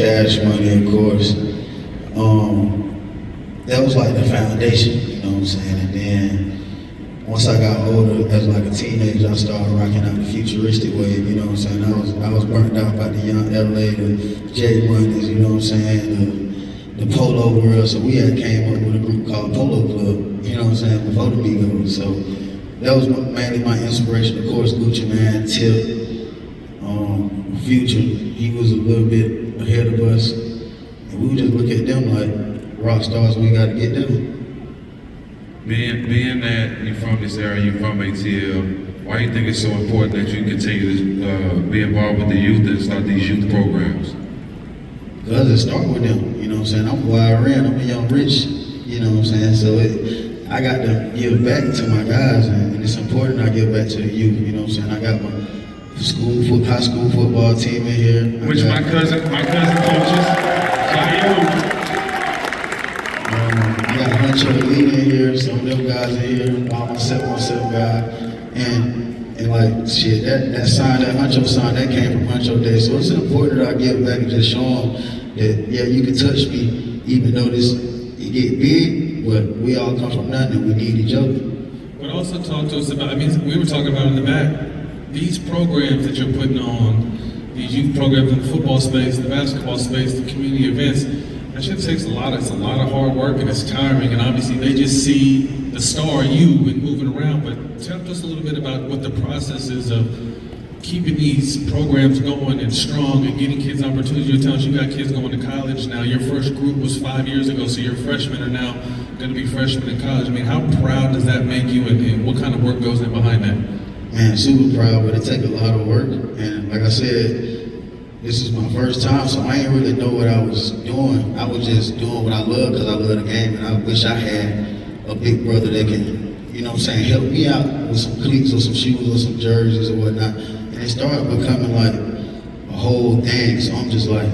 Cash Money, of course. That was like the foundation, you know what I'm saying? And then once I got older, as like a teenager, I started rocking out the futuristic wave, you know what I'm saying? I was burnt out by the young LA, the J Moneys, you know what I'm saying? The Polo world. So we had came up with a group called Polo Club, you know what I'm saying, before the Migos. So that was mainly my inspiration. Of course, Gucci Man, Tip, Future, he was a little bit ahead of us. And we would just look at them like rock stars, we gotta get them. Being that you're from this area, you're from ATL, why do you think it's so important that you continue to be involved with the youth and start these youth programs? Because it started with them, you know what I'm saying? I'm YRN, I'm a young rich, you know what I'm saying? So I got to give back to my guys, and it's important I give back to the youth, you know what I'm saying? I got my high school football team in here. Which my cousin coaches. I got Huncho Elite in here, some of them guys in here, all my 717 guys. And like shit, that sign, that Huncho sign, that came from Huncho Day. So it's important that I give back and just show them that, yeah, you can touch me, even though it get big, but we all come from nothing and we need each other. But also talk to us about, I mean, we were talking about in the back, these programs that you're putting on, these youth programs in the football space, the basketball space, the community events, that shit takes it's a lot of hard work and it's tiring, and obviously they just see the star you and moving around, but tell us a little bit about what the process is of keeping these programs going and strong and getting kids opportunities. You're telling us you got kids going to college now. Your first group was 5 years ago, so your freshmen are now going to be freshmen in college. I mean, how proud does that make you, and what kind of work goes in behind that? Man, super proud, but it takes a lot of work. And like I said, this is my first time, so I ain't really know what I was doing. I was just doing what I love because I love the game, and I wish I had a big brother that can, you know what I'm saying, help me out with some cleats or some shoes or some jerseys or whatnot. And it started becoming like a whole thing, so I'm just like,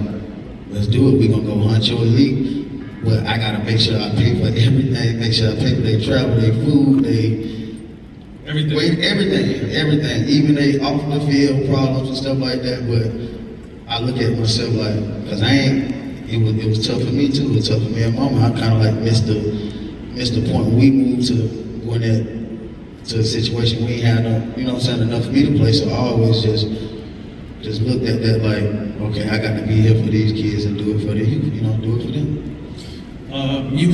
let's do it. We're gonna go Huncho Elite, but I gotta make sure I pay for everything, make sure I pay for their travel, their food, everything, even they off the field problems and stuff like that. But I look at myself like, because it was tough for me too, it was tough for me and mama. I kind of like missed the point when we moved to going to a situation we ain't had no, you know what I'm saying, enough for me to play. So I always just looked at that like, okay, I got to be here for these kids and do it for the youth, you know, do it for them. You